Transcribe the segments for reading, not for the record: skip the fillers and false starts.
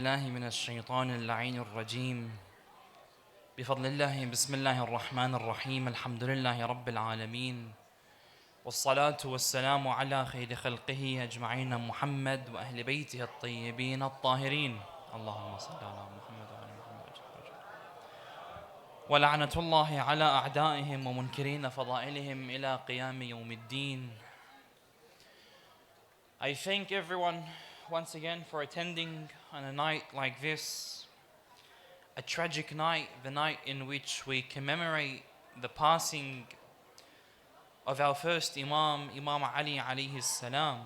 الله من الشيطان اللعين الرجيم بفضل الله بسم الله الرحمن الرحيم الحمد لله رب العالمين والصلاة والسلام على خير خلقه أجمعين محمد وأهل بيته الطيبين الطاهرين اللهم صل على محمد وعلى محمد ولعنة الله على أعدائهم ومنكرين فضائلهم إلى قيام يوم الدين. I thank everyone once again for attending on a night like this, a tragic night, the night in which we commemorate the passing of our first Imam, Imam Ali alayhi salam,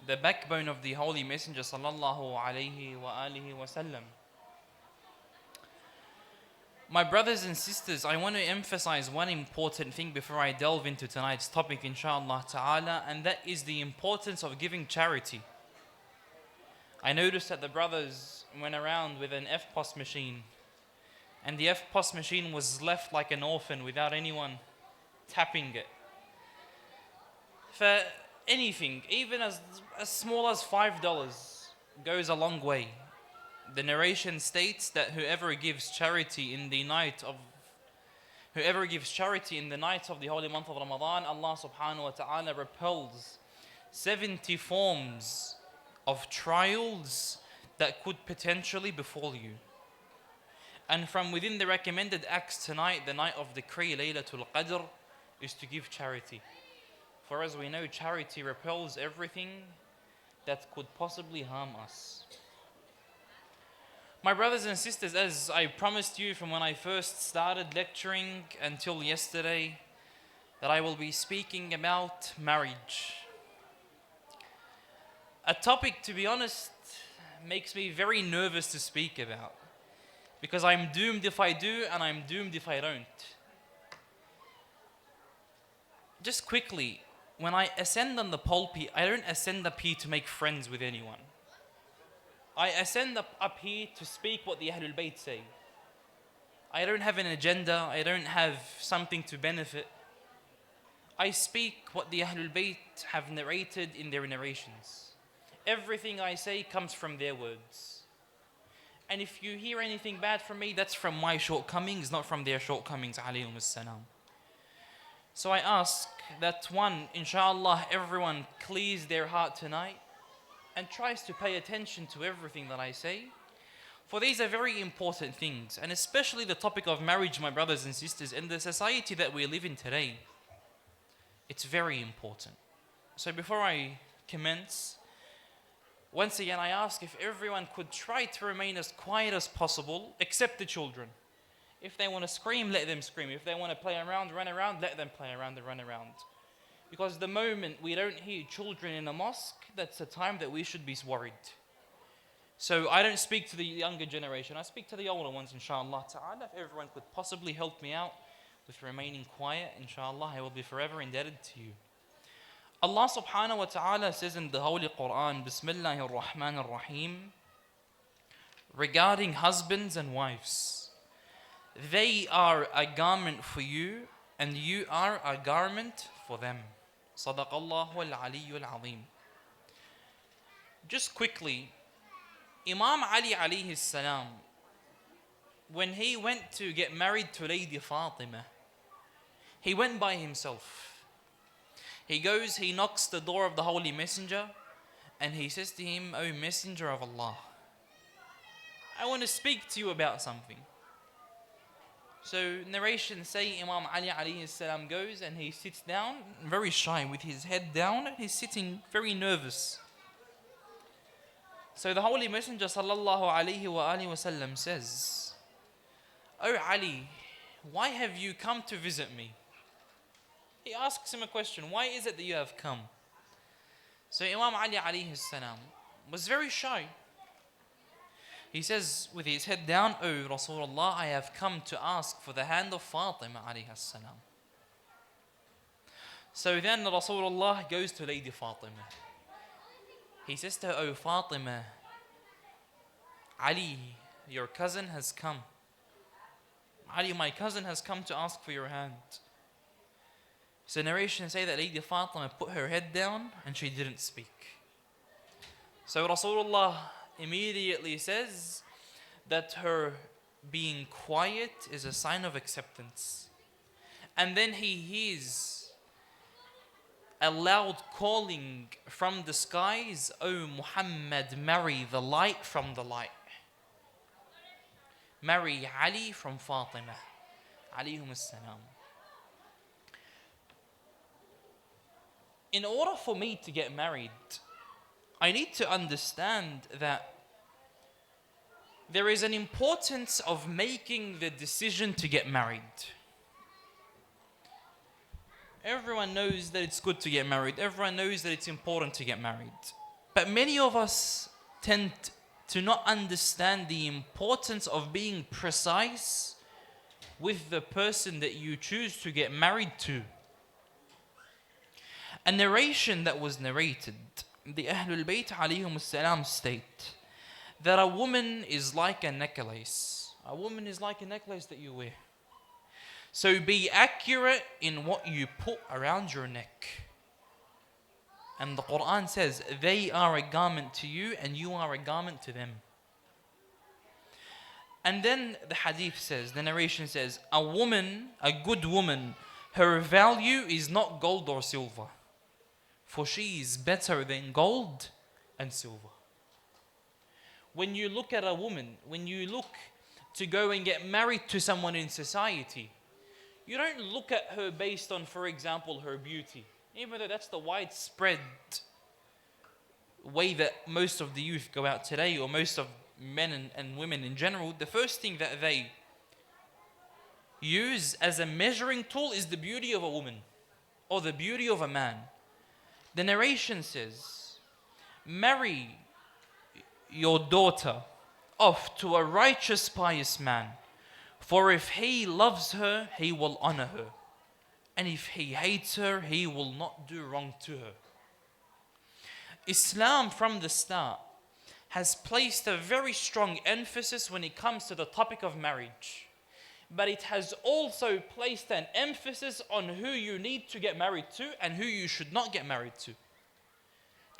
the backbone of the Holy Messenger sallallahu alayhi wa alihi wasallam. My brothers and sisters, I want to emphasize one important thing before I delve into tonight's topic, inshallah ta'ala, and that is the importance of giving charity. I noticed that the brothers went around with an FPOS machine, and the FPOS machine was left like an orphan without anyone tapping it. For anything, even as small as $5, goes a long way. The narration states that whoever gives charity in the night of the holy month of Ramadan, Allah subhanahu wa ta'ala repels 70 forms of trials that could potentially befall you. And from within the recommended acts tonight, the night of decree, Laylatul Qadr, is to give charity. For as we know, charity repels everything that could possibly harm us. My brothers and sisters, as I promised you from when I first started lecturing until yesterday, that I will be speaking about marriage. A topic, to be honest, makes me very nervous to speak about, because I'm doomed if I do and I'm doomed if I don't. Just quickly, when I ascend on the pulpit, I don't ascend up here to make friends with anyone. I ascend up here to speak what the Ahlul Bayt say. I don't have an agenda, I don't have something to benefit. I speak what the Ahlul Bayt have narrated in their narrations. Everything I say comes from their words. And if you hear anything bad from me, that's from my shortcomings, not from their shortcomings, alayhum as-salam. So I ask that one, inshallah, everyone clears their heart tonight and tries to pay attention to everything that I say. For these are very important things, and especially the topic of marriage, my brothers and sisters, in the society that we live in today, it's very important. So before I commence, once again I ask if everyone could try to remain as quiet as possible, except the children. If they want to scream, let them scream. If they want to play around, run around, let them play around and run around. Because the moment we don't hear children in a mosque, that's a time that we should be worried. So I don't speak to the younger generation, I speak to the older ones, inshallah ta'ala. If everyone could possibly help me out with remaining quiet, inshallah, I will be forever indebted to you. Allah subhanahu wa ta'ala says in the Holy Quran, Bismillahir Rahmanir Rahim, regarding husbands and wives, they are a garment for you and you are a garment for them. Sadaqallahu al-Aliyyul Azim. Just quickly, Imam Ali alayhi salam, when he went to get married to Lady Fatima, he went by himself. He goes, he knocks the door of the Holy Messenger, and he says to him, "O Messenger of Allah, I want to speak to you about something." So narrations say Imam Ali alayhi salam goes and he sits down, very shy, with his head down, and he's sitting very nervous. So the Holy Messenger sallallahu alayhi wa alihi wasallam says, "O Ali, why have you come to visit me?" He asks him a question, why is it that you have come? So Imam Ali alayhi salam was very shy. He says with his head down, "O Rasulullah, I have come to ask for the hand of Fatima alayhi salam." So then Rasulullah goes to Lady Fatima. He says to her, "O Fatima, Ali, your cousin has come. Ali, my cousin has come to ask for your hand." So narrations say that Lady Fatima put her head down and she didn't speak. So Rasulullah immediately says that her being quiet is a sign of acceptance. And then he hears a loud calling from the skies, "O Muhammad, marry the light from the light. Marry Ali from Fatima." Alayhum as-salam. In order for me to get married, I need to understand that there is an importance of making the decision to get married. Everyone knows that it's good to get married. Everyone knows that it's important to get married. But many of us tend to not understand the importance of being precise with the person that you choose to get married to. A narration that was narrated, the Ahlul Bayt alayhum as-salam state that a woman is like a necklace. A woman is like a necklace that you wear. So be accurate in what you put around your neck. And the Quran says, they are a garment to you and you are a garment to them. And then the hadith says, the narration says, a woman, a good woman, her value is not gold or silver, for she is better than gold and silver. When you look at a woman, when you look to go and get married to someone in society, you don't look at her based on, for example, her beauty. Even though that's the widespread way that most of the youth go out today, or most of men and women in general, the first thing that they use as a measuring tool is the beauty of a woman or the beauty of a man. The narration says, marry your daughter off to a righteous, pious man, for if he loves her, he will honor her. And if he hates her, he will not do wrong to her. Islam from the start has placed a very strong emphasis when it comes to the topic of marriage. But it has also placed an emphasis on who you need to get married to and who you should not get married to.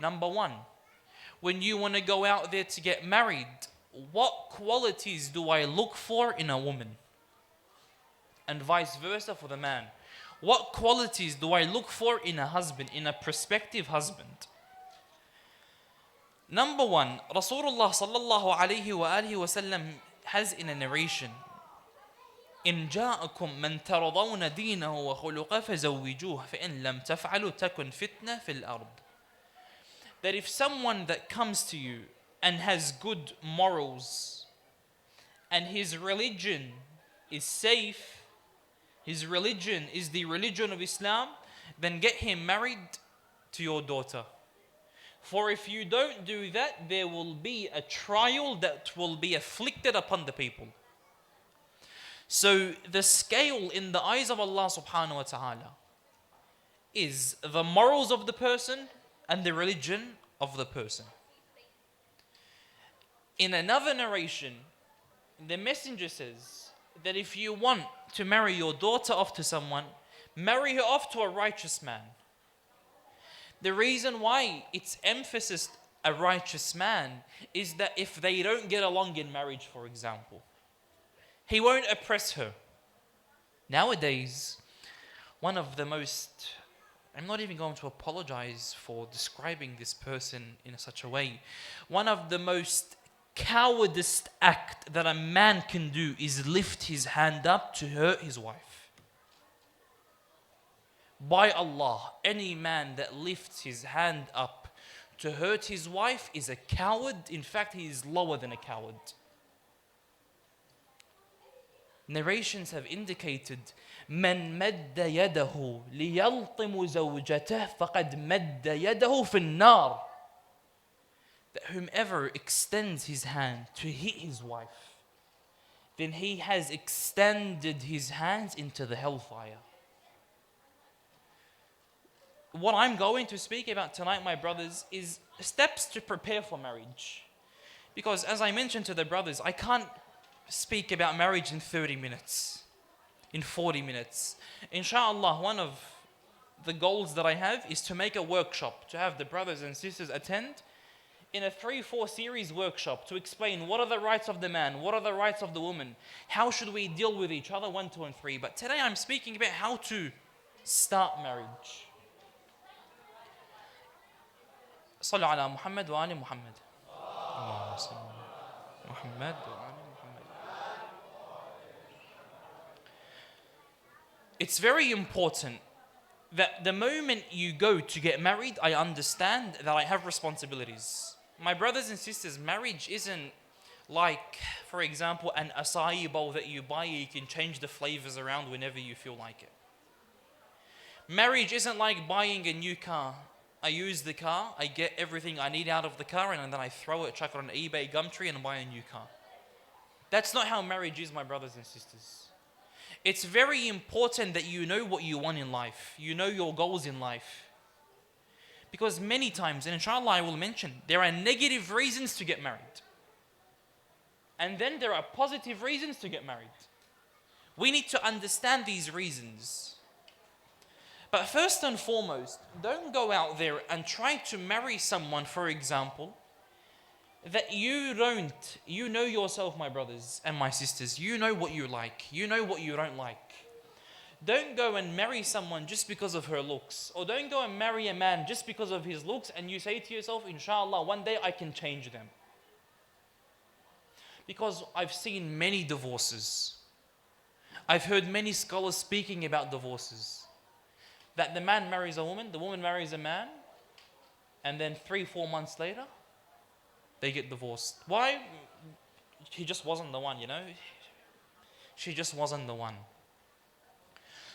Number one, when you want to go out there to get married, what qualities do I look for in a woman? And vice versa for the man. What qualities do I look for in a husband, in a prospective husband? Number one, Rasulullah sallallahu alayhi wa alihi wa sallam has in a narration, إن جاءكم من ترضون دينه وخلقه فزوجوه فإن لم تفعلوا تكن فتنة في الأرض. That if someone that comes to you and has good morals and his religion is safe, his religion is the religion of Islam, then get him married to your daughter. For if you don't do that, there will be a trial that will be afflicted upon the people. So the scale in the eyes of Allah subhanahu wa ta'ala is the morals of the person and the religion of the person. In another narration, the messenger says that if you want to marry your daughter off to someone, marry her off to a righteous man. The reason why it's emphasis a righteous man is that if they don't get along in marriage, for example, he won't oppress her. Nowadays, one of the most, I'm not even going to apologize for describing this person in such a way, one of the most cowardice act that a man can do is lift his hand up to hurt his wife. By Allah, any man that lifts his hand up to hurt his wife is a coward. In fact, he is lower than a coward. Narrations have indicated, من مد يده ليلطم زوجته فقد مد يده في النار. That whomever extends his hand to hit his wife, then he has extended his hands into the hellfire. What I'm going to speak about tonight, my brothers, is steps to prepare for marriage. Because as I mentioned to the brothers, I can't speak about marriage in 30 minutes, in 40 minutes. Inshallah, one of the goals that I have is to make a workshop, to have the brothers and sisters attend in a 3-4 series workshop to explain what are the rights of the man, what are the rights of the woman, how should we deal with each other, 1, 2, and 3. But today I'm speaking about how to start marriage. صلوا على محمد وآل محمد. اللهم صل على محمد وآل محمد. It's very important that the moment you go to get married, I understand that I have responsibilities. My brothers and sisters, marriage isn't like, for example, an acai bowl that you buy, you can change the flavors around whenever you feel like it. Marriage isn't like buying a new car. I use the car, I get everything I need out of the car, and then I throw it, chuck it on eBay, Gumtree, and buy a new car. That's not how marriage is, my brothers and sisters. It's very important that you know what you want in life. You know your goals in life. Because many times, and inshallah I will mention, there are negative reasons to get married. And then there are positive reasons to get married. We need to understand these reasons. But first and foremost, don't go out there and try to marry someone, for example, that you know yourself, my brothers and my sisters. You know what you like. You know what you don't like. Don't go and marry someone just because of her looks. Or don't go and marry a man just because of his looks and you say to yourself, inshallah, one day I can change them. Because I've seen many divorces. I've heard many scholars speaking about divorces. That the man marries a woman, the woman marries a man, and then 3-4 months later, they get divorced. Why? He just wasn't the one, you know? She just wasn't the one.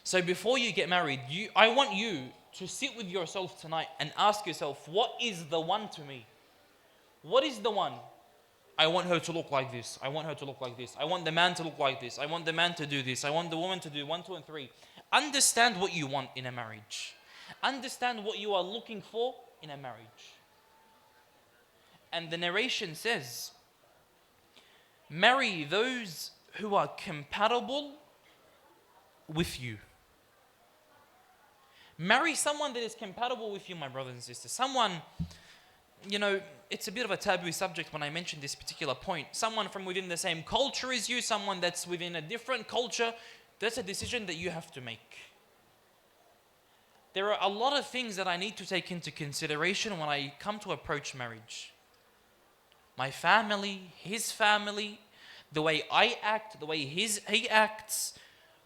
So before you get married, I want you to sit with yourself tonight and ask yourself, what is the one to me? What is the one? I want her to look like this. I want her to look like this. I want the man to look like this. I want the man to do this. I want the woman to do 1, 2, and 3. Understand what you want in a marriage. Understand what you are looking for in a marriage. And the narration says, marry those who are compatible with you. Marry someone that is compatible with you, my brothers and sisters. Someone, you know, it's a bit of a taboo subject when I mention this particular point. Someone from within the same culture as you, someone that's within a different culture, that's a decision that you have to make. There are a lot of things that I need to take into consideration when I come to approach marriage. My family, his family, the way I act, the way he acts,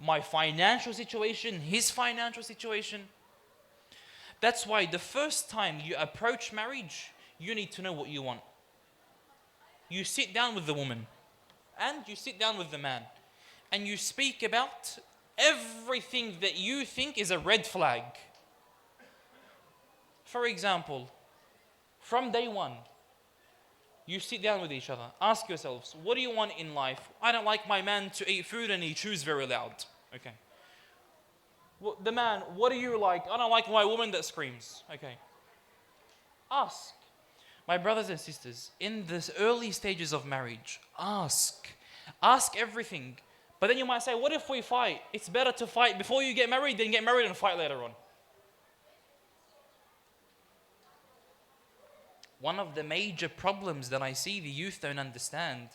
my financial situation, his financial situation. That's why the first time you approach marriage, you need to know what you want. You sit down with the woman and you sit down with the man and you speak about everything that you think is a red flag. For example, from day one, you sit down with each other. Ask yourselves, what do you want in life? I don't like my man to eat food and he chews very loud. Okay. Well, the man, what do you like? I don't like my woman that screams. Okay. Ask. My brothers and sisters, in the early stages of marriage, ask. Ask everything. But then you might say, what if we fight? It's better to fight before you get married than get married and fight later on. One of the major problems that I see the youth don't understand.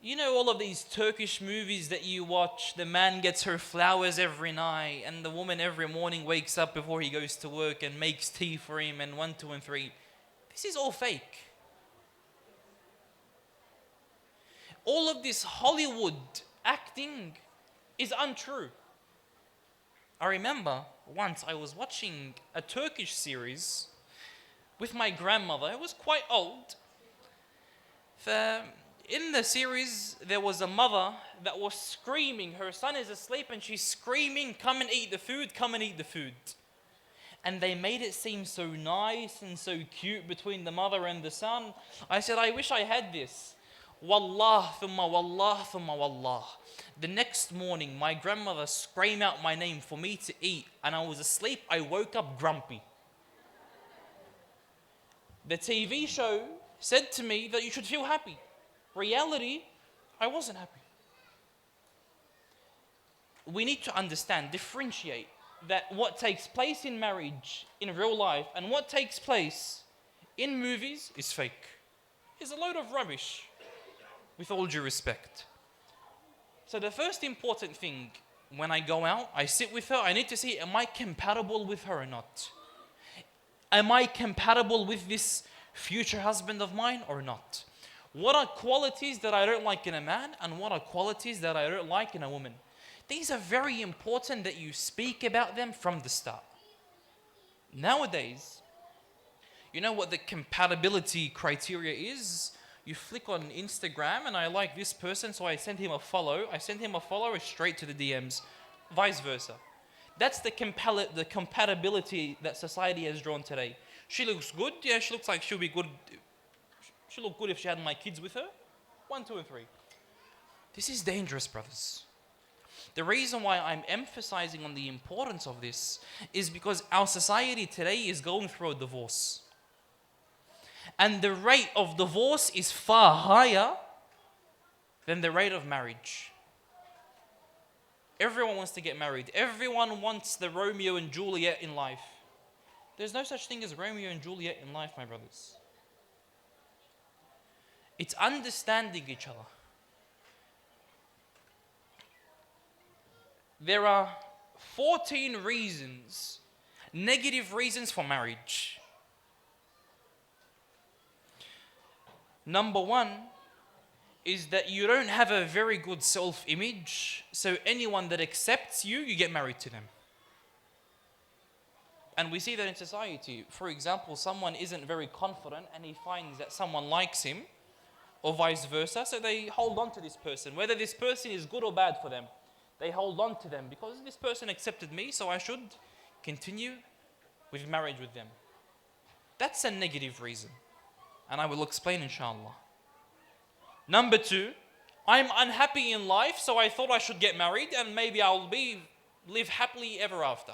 You know all of these Turkish movies that you watch, the man gets her flowers every night and the woman every morning wakes up before he goes to work and makes tea for him and 1, 2, and 3. This is all fake. All of this Hollywood acting is untrue. I remember once I was watching a Turkish series with my grandmother. It was quite old. In the series, there was a mother that was screaming. Her son is asleep and she's screaming, come and eat the food, come and eat the food. And they made it seem so nice and so cute between the mother and the son. I said, I wish I had this. Wallah, thumma wallah, thumma wallah. The next morning, my grandmother screamed out my name for me to eat. And I was asleep. I woke up grumpy. The TV show said to me that you should feel happy. Reality, I wasn't happy. We need to understand, differentiate that what takes place in marriage, in real life, and what takes place in movies is fake. Is a load of rubbish, with all due respect. So the first important thing, when I go out, I sit with her, I need to see, am I compatible with her or not? Am I compatible with this future husband of mine or not? What are qualities that I don't like in a man, and what are qualities that I don't like in a woman? These are very important that you speak about them from the start. Nowadays, you know what the compatibility criteria is? You flick on Instagram and I like this person, so I send him a follow. I send him a follow straight to the DMs, vice versa. That's the compatibility that society has drawn today. She looks good. Yeah, she looks like she'll be good. She'll look good if she had my kids with her. 1, 2, and 3. This is dangerous, brothers. The reason why I'm emphasizing on the importance of this is because our society today is going through a divorce. And the rate of divorce is far higher than the rate of marriage. Everyone wants to get married. Everyone wants the Romeo and Juliet in life. There's no such thing as Romeo and Juliet in life, my brothers. It's understanding each other. There are 14 reasons, negative reasons for marriage. Number 1 is that you don't have a very good self-image, so anyone that accepts you, you get married to them. And we see that in society. For example, someone isn't very confident and he finds that someone likes him, or vice versa, so they hold on to this person. Whether this person is good or bad for them, they hold on to them because this person accepted me, so I should continue with marriage with them. That's a negative reason, and I will explain inshallah. Number 2, I'm unhappy in life, so I thought I should get married and maybe I'll live happily ever after.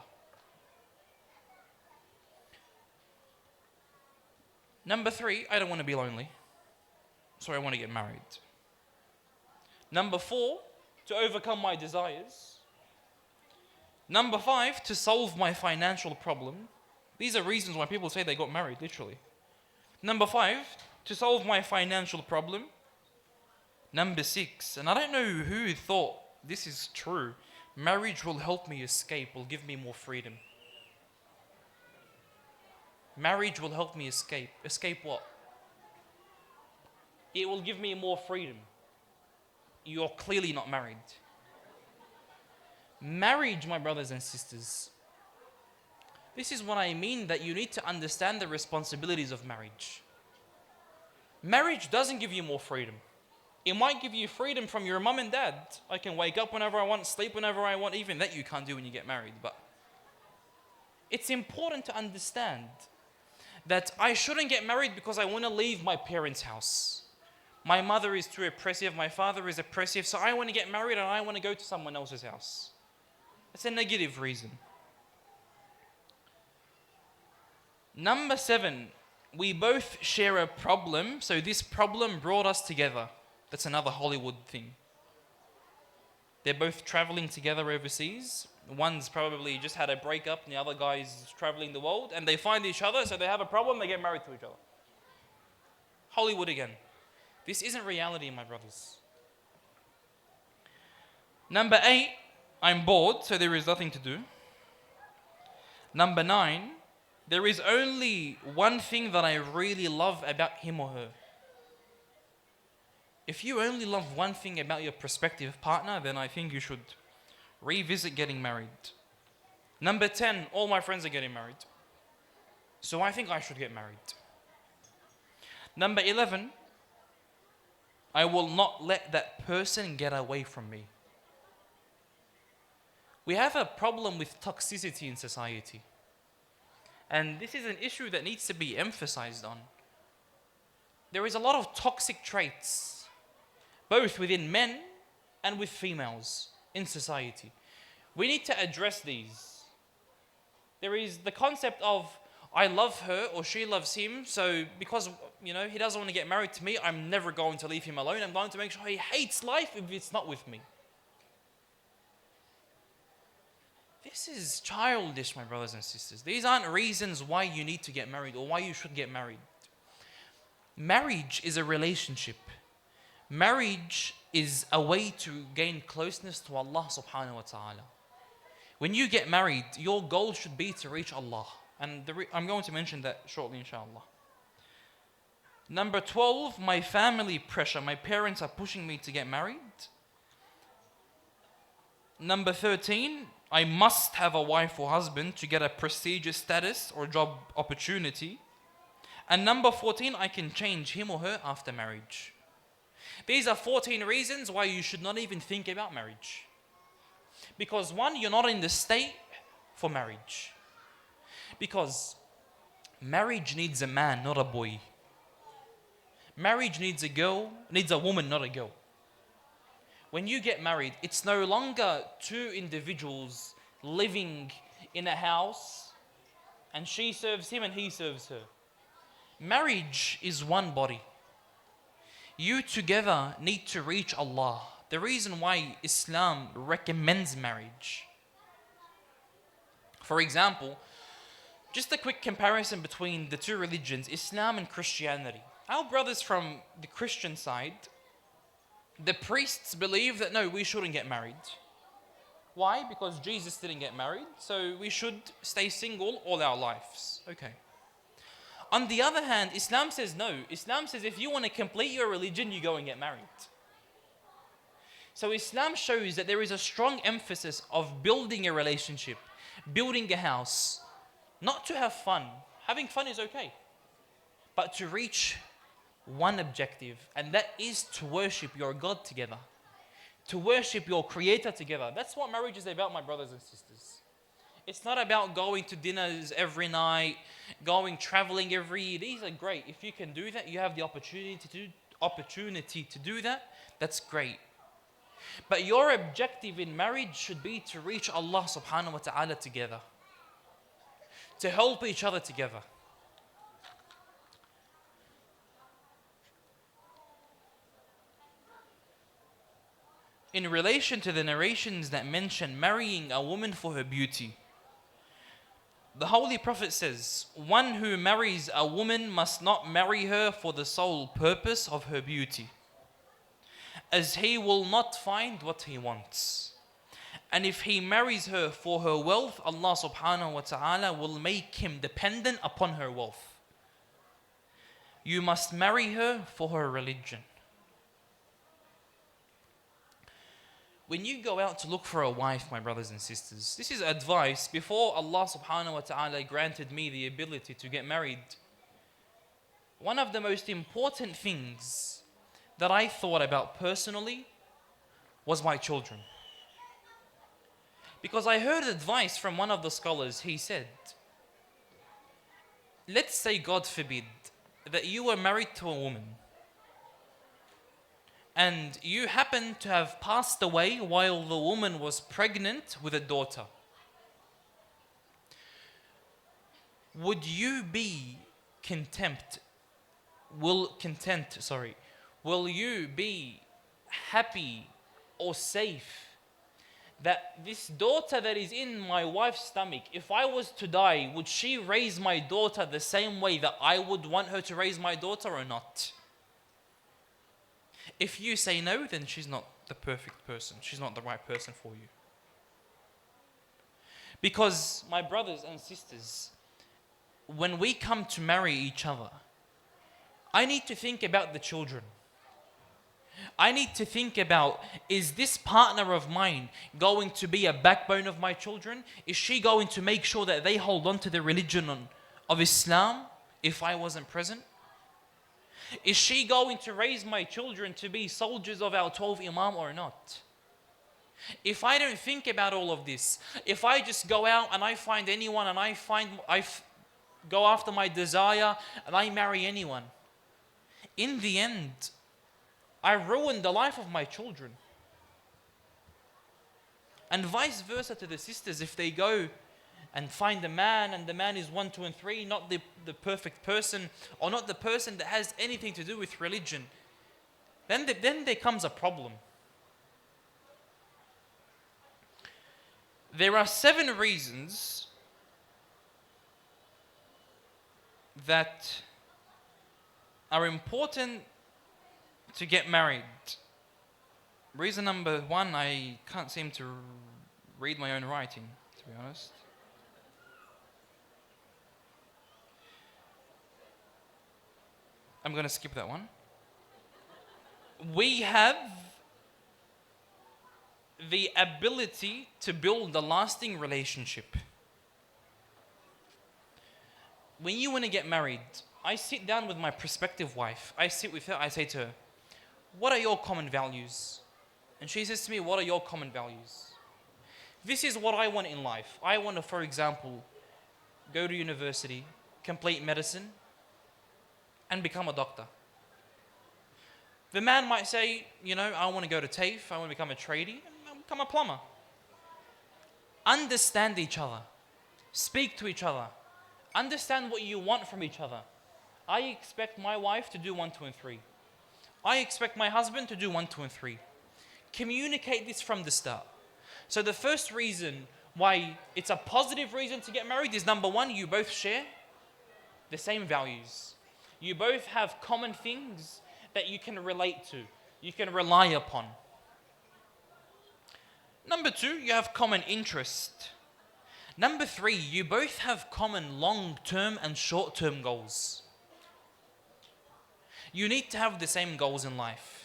Number 3, I don't want to be lonely, so I want to get married. Number 4, to overcome my desires. Number 5, to solve my financial problem. These are reasons why people say they got married, literally. Number 5, to solve my financial problem. Number 6, and I don't know who thought this is true, marriage will help me escape, will give me more freedom. Marriage will help me escape. Escape what? It will give me more freedom. You're clearly not married. Marriage, my brothers and sisters, this is what I mean, that you need to understand the responsibilities of marriage. Marriage doesn't give you more freedom. It might give you freedom from your mum and dad. I can wake up whenever I want, sleep whenever I want. Even that you can't do when you get married. But it's important to understand that I shouldn't get married because I want to leave my parents' house. My mother is too oppressive, my father is oppressive, so I want to get married and I want to go to someone else's house. That's a negative reason. Number 7, we both share a problem, so this problem brought us together. That's another Hollywood thing. They're both traveling together overseas. One's probably just had a breakup and the other guy's traveling the world, and they find each other, so they have a problem, they get married to each other. Hollywood again. This isn't reality, my brothers. Number 8, I'm bored, so there is nothing to do. Number 9, there is only one thing that I really love about him or her. If you only love one thing about your prospective partner, then I think you should revisit getting married. Number 10, all my friends are getting married, so I think I should get married. Number 11, I will not let that person get away from me. We have a problem with toxicity in society. And this is an issue that needs to be emphasized on. There is a lot of toxic traits, both within men and with females in society. We need to address these. There is the concept of, I love her or she loves him, so because he doesn't want to get married to me, I'm never going to leave him alone. I'm going to make sure he hates life if it's not with me. This is childish, my brothers and sisters. These aren't reasons why you need to get married or why you should get married. Marriage is a relationship. Marriage is a way to gain closeness to Allah subhanahu wa ta'ala. When you get married, your goal should be to reach Allah. And I'm going to mention that shortly, inshallah. Number 12, my family pressure. My parents are pushing me to get married. Number 13, I must have a wife or husband to get a prestigious status or job opportunity. And number 14, I can change him or her after marriage. These are 14 reasons why you should not even think about marriage. Because one, you're not in the state for marriage. Because marriage needs a man, not a boy. Marriage needs a woman, not a girl. When you get married, it's no longer two individuals living in a house and she serves him and he serves her. Marriage is one body. You together need to reach Allah. The reason why Islam recommends marriage. For example, just a quick comparison between the two religions, Islam and Christianity. Our brothers from the Christian side, the priests believe that no, we shouldn't get married. Why? Because Jesus didn't get married, so we should stay single all our lives. Okay. On the other hand, Islam says no. Islam says if you want to complete your religion, you go and get married. So Islam shows that there is a strong emphasis of building a relationship, building a house, not to have fun. Having fun is okay, but to reach one objective, and that is to worship your God together, to worship your Creator together. That's what marriage is about, my brothers and sisters. It's not about going to dinners every night, traveling every year. These are great. If you can do that, you have the opportunity to do that, that's great. But your objective in marriage should be to reach Allah subhanahu wa ta'ala together, to help each other together. In relation to the narrations that mention marrying a woman for her beauty, the Holy Prophet says, one who marries a woman must not marry her for the sole purpose of her beauty, as he will not find what he wants. And if he marries her for her wealth, Allah subhanahu wa ta'ala will make him dependent upon her wealth. You must marry her for her religion. When you go out to look for a wife, my brothers and sisters, this is advice before Allah subhanahu wa ta'ala granted me the ability to get married. One of the most important things that I thought about personally was my children. Because I heard advice from one of the scholars. He said, let's say, God forbid, that you were married to a woman and you happen to have passed away while the woman was pregnant with a daughter. Would you be content? Will you be happy or safe that this daughter that is in my wife's stomach, if I was to die, would she raise my daughter the same way that I would want her to raise my daughter or not? If you say no, then she's not the perfect person. She's not the right person for you. Because, my brothers and sisters, when we come to marry each other, I need to think about the children. I need to think about, is this partner of mine going to be a backbone of my children? Is she going to make sure that they hold on to the religion of Islam if I wasn't present? Is she going to raise my children to be soldiers of our 12 Imam or not? If I don't think about all of this, if I just go out and I find anyone and I go after my desire and I marry anyone, in the end, I ruin the life of my children. And vice versa to the sisters, if they go and find a man and the man is 1, 2 and 3, not the perfect person, or not the person that has anything to do with religion, then there comes a problem. There are 7 reasons that are important to get married. Reason number one, I can't seem to read my own writing, to be honest. I'm going to skip that one. We have the ability to build a lasting relationship. When you want to get married, I sit down with my prospective wife. I sit with her, I say to her, what are your common values? And she says to me, what are your common values? This is what I want in life. I want to, for example, go to university, complete medicine, and become a doctor. The man might say, I want to go to TAFE, I want to become a tradie, and become a plumber. Understand each other. Speak to each other. Understand what you want from each other. I expect my wife to do 1, 2, and 3. I expect my husband to do 1, 2, and 3. Communicate this from the start. So the first reason why it's a positive reason to get married is number one, you both share the same values. You both have common things that you can relate to, you can rely upon. Number two, you have common interest. Number three, you both have common long-term and short-term goals. You need to have the same goals in life.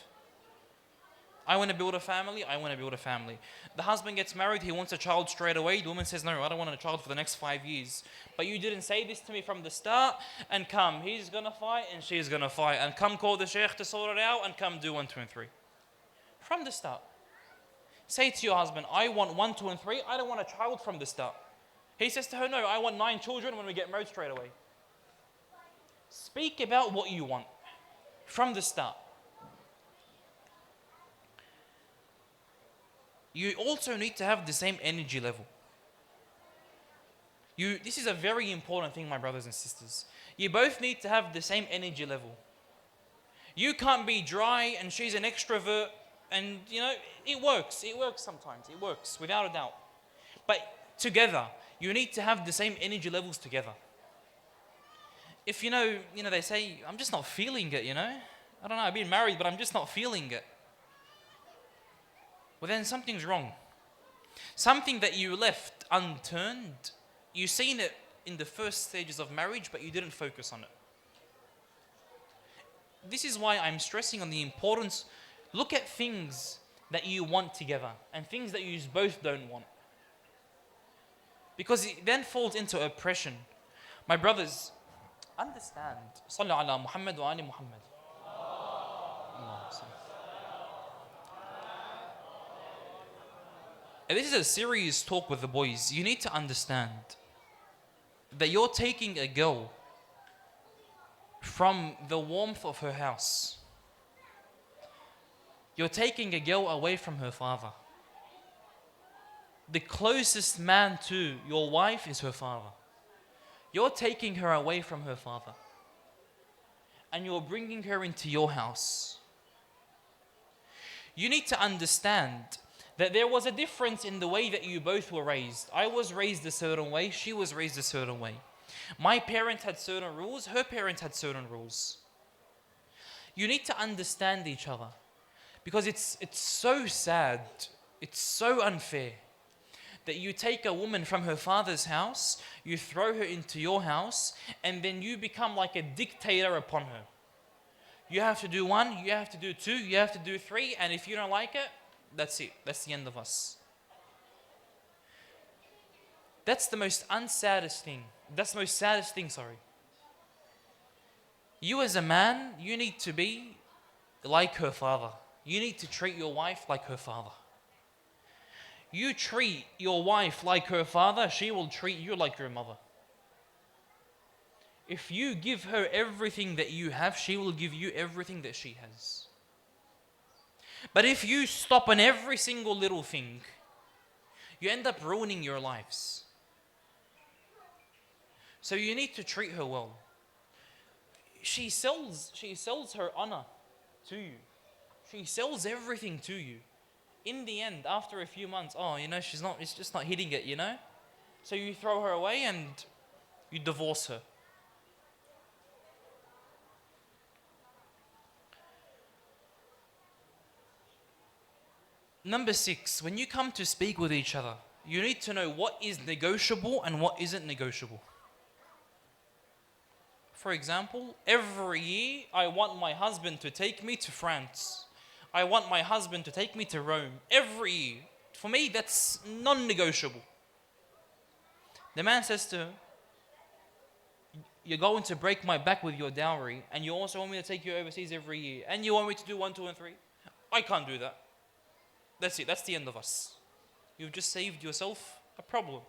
I want to build a family, I want to build a family. The husband gets married, he wants a child straight away. The woman says, no, I don't want a child for the next 5 years. But you didn't say this to me from the start, and come, he's going to fight and she's going to fight. And come call the Sheikh to sort it out, and come do 1, 2, and 3. From the start. Say to your husband, I want 1, 2, and 3, I don't want a child from the start. He says to her, no, I want 9 children when we get married straight away. Speak about what you want from the start. You also need to have the same energy level. This is a very important thing, my brothers and sisters. You both need to have the same energy level. You can't be dry and she's an extrovert, and it works. It works sometimes. It works, without a doubt. But together, you need to have the same energy levels together. If they say, I'm just not feeling it, I don't know, I've been married, but I'm just not feeling it. Well, then something's wrong. Something that you left unturned, you've seen it in the first stages of marriage, but you didn't focus on it. This is why I'm stressing on the importance. Look at things that you want together and things that you both don't want. Because it then falls into oppression. My brothers, understand. Sallu ala Muhammad wa ali Muhammad. And this is a serious talk with the boys. You need to understand that you're taking a girl from the warmth of her house. You're taking a girl away from her father. The closest man to your wife is her father. You're taking her away from her father. And you're bringing her into your house. You need to understand that there was a difference in the way that you both were raised. I was raised a certain way, she was raised a certain way. My parents had certain rules, her parents had certain rules. You need to understand each other. Because it's so sad, it's so unfair that you take a woman from her father's house, you throw her into your house, and then you become like a dictator upon her. You have to do 1, you have to do 2, you have to do 3, and if you don't like it, that's it. That's the end of us. That's the most unsaddest thing. That's the most saddest thing, sorry. You as a man, you need to be like her father. You need to treat your wife like her father. You treat your wife like her father, she will treat you like your mother. If you give her everything that you have, she will give you everything that she has. But if you stop on every single little thing, you end up ruining your lives. So you need to treat her well. She sells her honor to you. She sells everything to you. In the end, after a few months, it's just not hitting it, So you throw her away and you divorce her. Number 6, when you come to speak with each other, you need to know what is negotiable and what isn't negotiable. For example, every year I want my husband to take me to France. I want my husband to take me to Rome. Every year. For me, that's non-negotiable. The man says to her, you're going to break my back with your dowry, and you also want me to take you overseas every year, and you want me to do 1, 2, and 3. I can't do that. That's it. That's the end of us. You've just saved yourself a problem.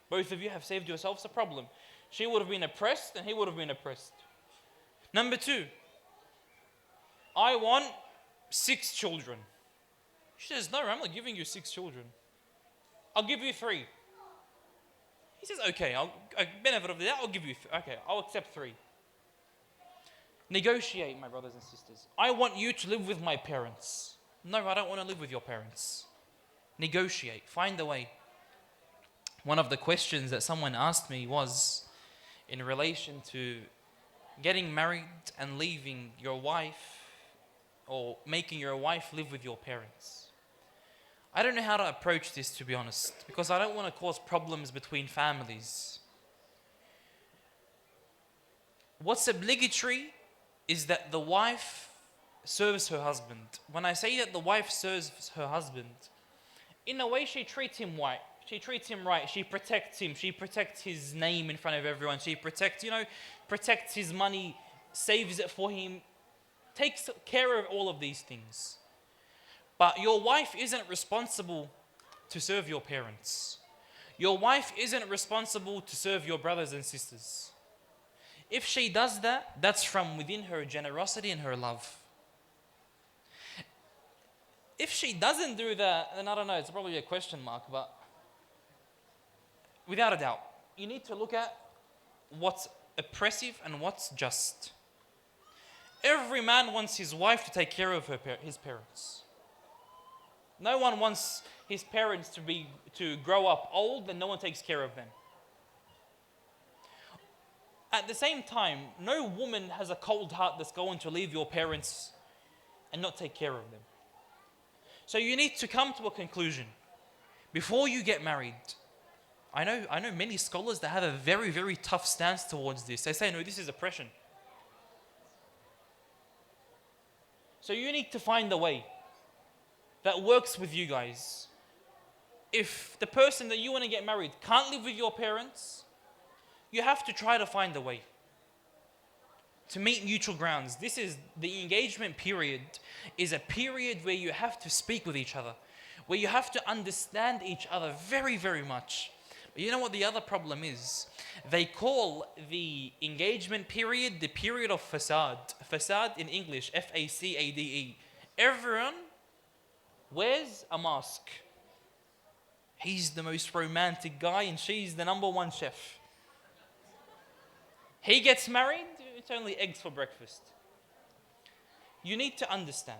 Both of you have saved yourselves a problem. She would have been oppressed, and he would have been oppressed. Number 2, I want 6 children. She says, no, I'm not giving you 6 children. I'll give you 3. He says, okay, I'll benefit of that, I'll give you, okay, I'll accept 3. Negotiate, my brothers and sisters. I want you to live with my parents. No, I don't want to live with your parents. Negotiate, find a way. One of the questions that someone asked me was in relation to getting married and leaving your wife, or making your wife live with your parents. I don't know how to approach this, to be honest, because I don't want to cause problems between families. What's obligatory is that the wife serves her husband. When I say that the wife serves her husband, in a way she treats him right. She treats him right. She protects him. She protects his name in front of everyone. She protects his money, saves it for him, takes care of all of these things. But your wife isn't responsible to serve your parents. Your wife isn't responsible to serve your brothers and sisters. If she does that, that's from within her generosity and her love. If she doesn't do that, then I don't know, it's probably a question mark, but without a doubt, you need to look at what's oppressive and what's just. Every man wants his wife to take care of his parents. No one wants his parents to grow up old and no one takes care of them. At the same time, no woman has a cold heart that's going to leave your parents and not take care of them. So you need to come to a conclusion before you get married. I know many scholars that have a very, very tough stance towards this. They say, no, this is oppression. So you need to find a way that works with you guys. If the person that you want to get married can't live with your parents, you have to try to find a way to meet mutual grounds. This is the engagement period, is a period where you have to speak with each other, where you have to understand each other very, very much. But you know what the other problem is? They call the engagement period the period of facade. Facade in English, F-A-C-A-D-E. Everyone wears a mask. He's the most romantic guy and she's the number 1 chef. He gets married, it's only eggs for breakfast. You need to understand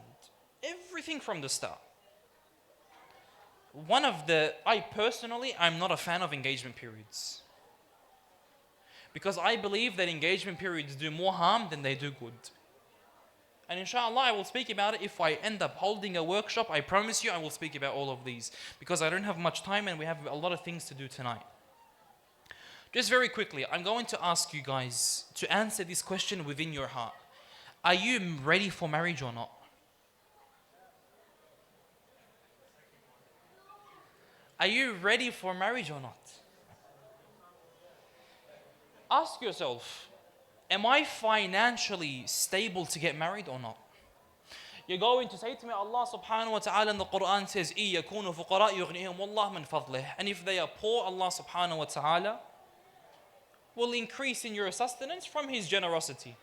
everything from the start. I'm not a fan of engagement periods. Because I believe that engagement periods do more harm than they do good. And inshallah, I will speak about it if I end up holding a workshop. I promise you I will speak about all of these. Because I don't have much time and we have a lot of things to do tonight. Just very quickly, I'm going to ask you guys to answer this question within your heart. Are you ready for marriage or not? Are you ready for marriage or not? Ask yourself, am I financially stable to get married or not? You're going to say to me, Allah subhanahu wa ta'ala in the Quran says, إِن يَكُونُوا فُقَرَاء يُغْنِيهِمُ اللَّهُ مِنْ فَضْلِهِ. And if they are poor, Allah subhanahu wa ta'ala will increase in your sustenance from His generosity.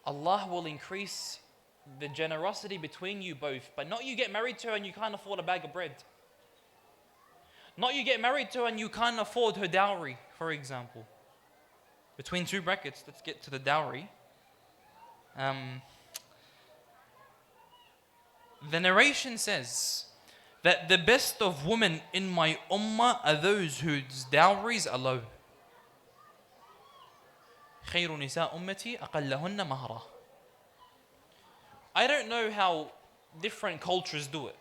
Allah will increase the generosity between you both. But not you get married to her and you can't afford a bag of bread. Not you get married to her and you can't afford her dowry, for example. Between 2 brackets, let's get to the dowry. The narration says that the best of women in my ummah are those whose dowries are low. خير نساء أمتي أقلهن مهرا. I don't know how different cultures do it.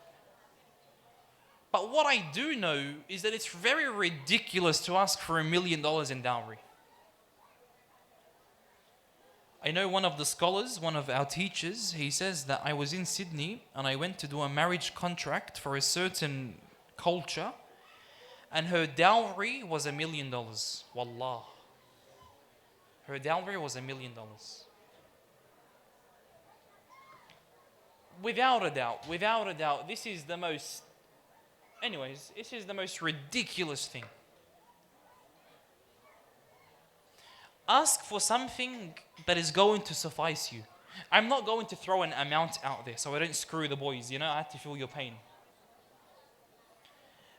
But what I do know is that it's very ridiculous to ask for $1 million in dowry. I know one of the scholars, one of our teachers, he says that I was in Sydney and I went to do a marriage contract for a certain culture, and her dowry was $1 million. Wallah. Her dowry was $1 million. Without a doubt, this is the most ridiculous thing. Ask for something that is going to suffice you. I'm not going to throw an amount out there so I don't screw the boys, I have to feel your pain.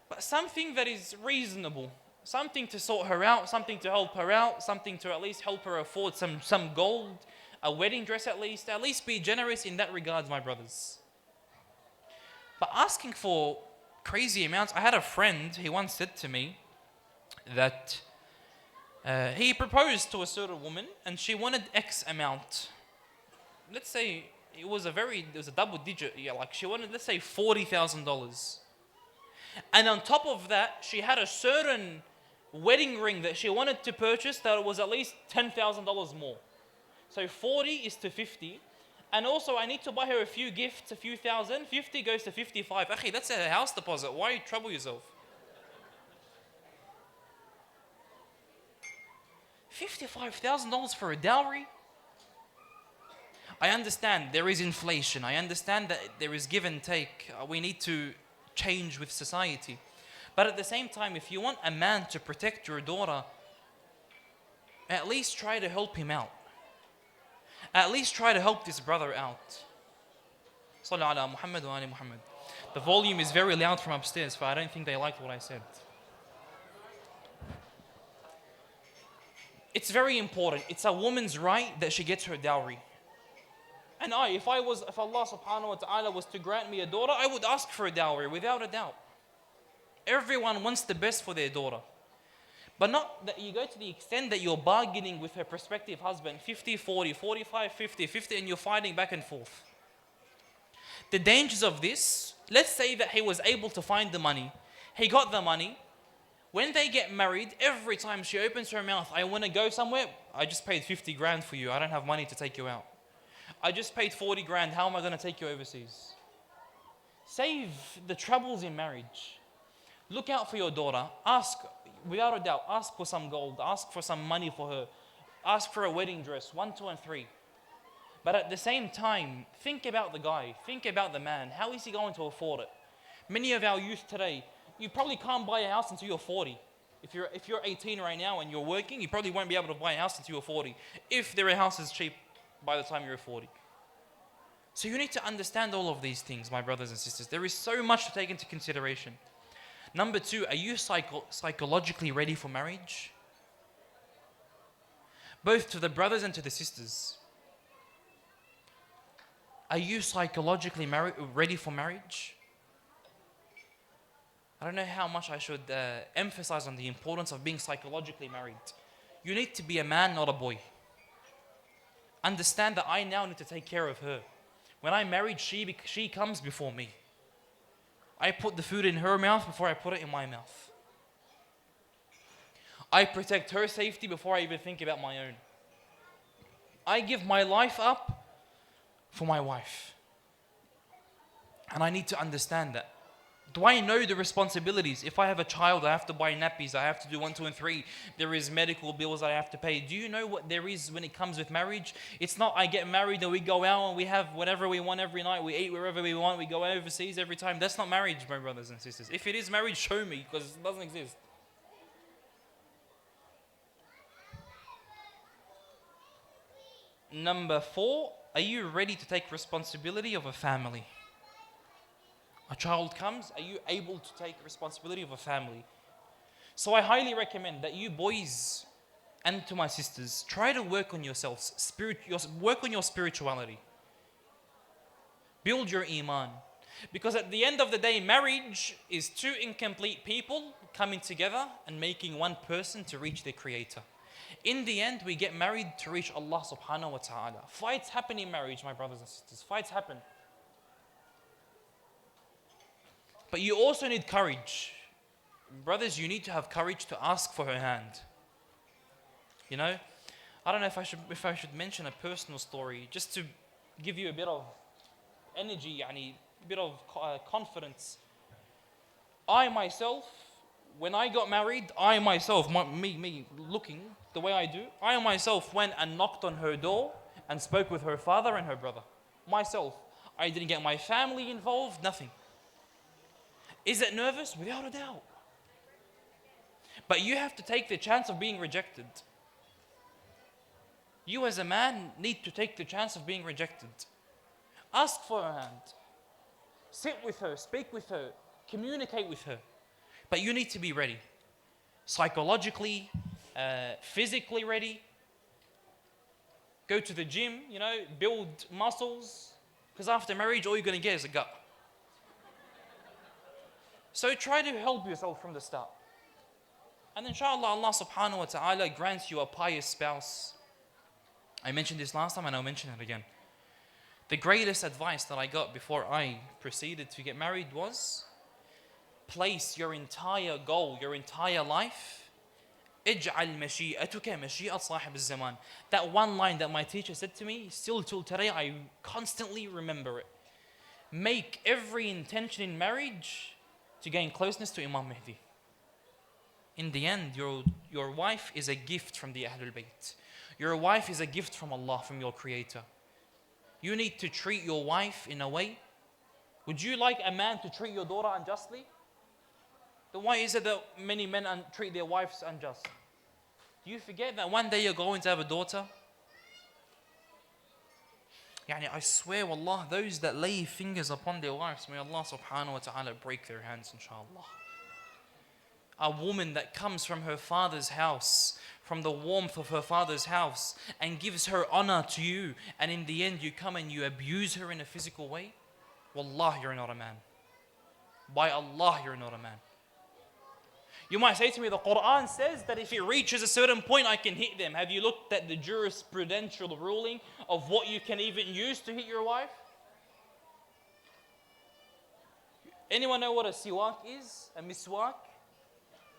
But something that is reasonable, something to sort her out, something to help her out, something to at least help her afford some gold, a wedding dress at least be generous in that regard, my brothers. But asking for crazy amounts, I had a friend, he once said to me that he proposed to a certain woman and she wanted X amount. Let's say it was a double digit, like she wanted, let's say $40,000. And on top of that, she had a certain wedding ring that she wanted to purchase that was at least $10,000 more. So 40 is to 50. And also I need to buy her a few gifts, a few thousand. 50 goes to 55. Akhi, that's a house deposit. Why you trouble yourself? $55,000 for a dowry? I understand there is inflation. I understand that there is give and take. We need to change with society. But at the same time, if you want a man to protect your daughter, at least try to help him out. At least try to help this brother out. Sallu ala Muhammad wa ali Muhammad. The volume is very loud from upstairs, so I don't think they liked what I said. It's very important. It's a woman's right that she gets her dowry. And if Allah subhanahu wa ta'ala was to grant me a daughter, I would ask for a dowry without a doubt. Everyone wants the best for their daughter. But not that you go to the extent that you're bargaining with her prospective husband, 50, 40, 45, 50, 50, and you're fighting back and forth. The dangers of this, let's say that he was able to find the money. He got the money. When they get married, every time she opens her mouth, I want to go somewhere, I just paid 50 grand for you. I don't have money to take you out. I just paid 40 grand. How am I going to take you overseas? Save the troubles in marriage. Look out for your daughter. Ask, without a doubt, ask for some gold. Ask for some money for her. Ask for a wedding dress, 1, 2, and 3. But at the same time, think about the guy. Think about the man. How is he going to afford it? Many of our youth today, you probably can't buy a house until you're 40. If you're 18 right now and you're working, you probably won't be able to buy a house until you're 40. If there are houses cheap by the time you're 40. So you need to understand all of these things, my brothers and sisters. There is so much to take into consideration. Number 2, are you psychologically ready for marriage? Both to the brothers and to the sisters. Are you psychologically ready for marriage? I don't know how much I should emphasize on the importance of being psychologically married. You need to be a man, not a boy. Understand that I now need to take care of her. When I'm married, she comes before me. I put the food in her mouth before I put it in my mouth. I protect her safety before I even think about my own. I give my life up for my wife. And I need to understand that. Do I know the responsibilities? If I have a child, I have to buy nappies, I have to do 1, 2, and 3. There is medical bills I have to pay. Do you know what there is when it comes with marriage? It's not I get married and we go out and we have whatever we want every night. We eat wherever we want. We go overseas every time. That's not marriage, my brothers and sisters. If it is marriage, show me, because it doesn't exist. Number 4, are you ready to take responsibility of a family? A child comes, are you able to take responsibility of a family? So I highly recommend that you boys, and to my sisters, try to work on yourselves, work on your spirituality. Build your iman. Because at the end of the day, marriage is 2 incomplete people coming together and making one person to reach their creator. In the end, we get married to reach Allah subhanahu wa ta'ala. Fights happen in marriage, my brothers and sisters. Fights happen. But you also need courage. Brothers, you need to have courage to ask for her hand. You know, I don't know if I should mention a personal story just to give you a bit of energy, a bit of confidence. I myself, when I got married, me looking the way I do, I myself went and knocked on her door and spoke with her father and her brother. Myself. I didn't get my family involved, nothing. Is it nervous? Without a doubt. But you have to take the chance of being rejected. You as a man need to take the chance of being rejected. Ask for her hand. Sit with her, speak with her, communicate with her. But you need to be ready. Psychologically, physically ready. Go to the gym, build muscles. Because after marriage, all you're going to get is a gut. So try to help yourself from the start. And inshallah, Allah subhanahu wa ta'ala grants you a pious spouse. I mentioned this last time and I'll mention it again. The greatest advice that I got before I proceeded to get married was, place your entire goal, your entire life, اجعل مشيئتك مشيئة صاحب الزمان. That one line that my teacher said to me, still till today, I constantly remember it. Make every intention in marriage to gain closeness to Imam Mahdi. In the end, your wife is a gift from the Ahlul Bayt. Your wife is a gift from Allah, from your Creator. You need to treat your wife in a way. Would you like a man to treat your daughter unjustly? Then why is it that many men treat their wives unjust? Do you forget that one day you're going to have a daughter? I swear, wallah, those that lay fingers upon their wives, may Allah subhanahu wa ta'ala break their hands, inshallah. A woman that comes from her father's house, from the warmth of her father's house, and gives her honor to you, and in the end you come and you abuse her in a physical way, wallah, you're not a man. By Allah, you're not a man. You might say to me, the Quran says that if it reaches a certain point, I can hit them. Have you looked at the jurisprudential ruling of what you can even use to hit your wife? Anyone know what a siwak is? A miswak?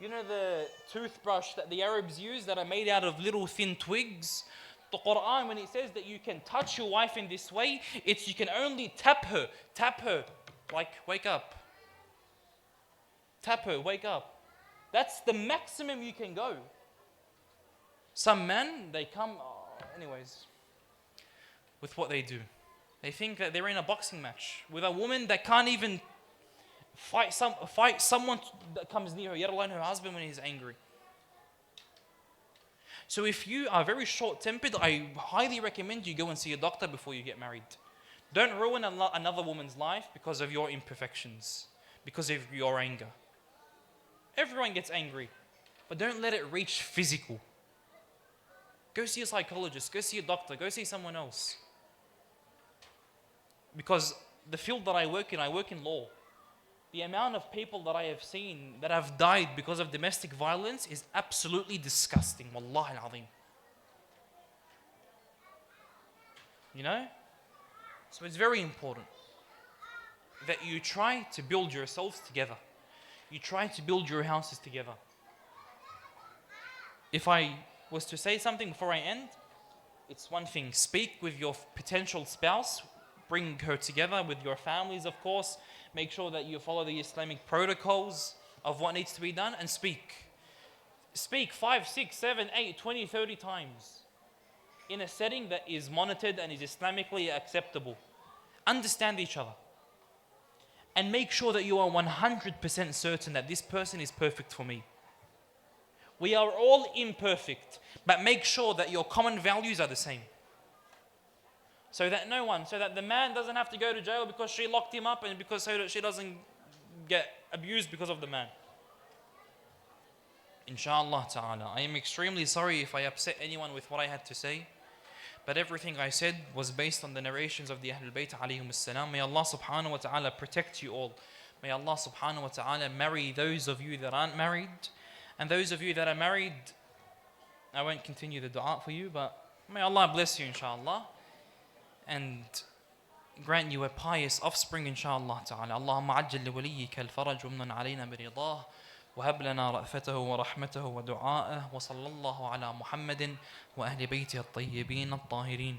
You know the toothbrush that the Arabs use that are made out of little thin twigs? The Quran, when it says that you can touch your wife in this way, it's you can only tap her, like wake up. Tap her, wake up. That's the maximum you can go. Some men, they come, anyways, with what they do. They think that they're in a boxing match with a woman that can't even fight someone that comes near her, yet alone her husband when he's angry. So if you are very short-tempered, I highly recommend you go and see a doctor before you get married. Don't ruin another woman's life because of your imperfections, because of your anger. Everyone gets angry, but don't let it reach physical. Go see a psychologist, go see a doctor, go see someone else. Because the field that I work in law. The amount of people that I have seen that have died because of domestic violence is absolutely disgusting. Wallahi al-azim. So it's very important that you try to build yourselves together. You try to build your houses together. If I was to say something before I end, it's one thing. Speak with your potential spouse. Bring her together with your families, of course. Make sure that you follow the Islamic protocols of what needs to be done and speak. Speak 5, 6, 7, 8, 20, 30 times in a setting that is monitored and is Islamically acceptable. Understand each other. And make sure that you are 100% certain that this person is perfect for me. We are all imperfect, but make sure that your common values are the same. So that the man doesn't have to go to jail because she locked him up and because so that she doesn't get abused because of the man. Inshallah ta'ala. I am extremely sorry if I upset anyone with what I had to say. But everything I said was based on the narrations of the Ahlul Bayt alayhim as-salam. May Allah subhanahu wa ta'ala protect you all. May Allah subhanahu wa ta'ala marry those of you that aren't married. And those of you that are married, I won't continue the dua for you, but may Allah bless you inshallah. And grant you a pious offspring inshallah ta'ala. Allahumma ajjal li waliyika al-faraj wa amnan alayna bi ridah wa hab lana ra'fatahu wa rahmatahu wa du'a'ah wa sallallahu ala Muhammadin wa ahli bayti at-tayyibin at-tahirin.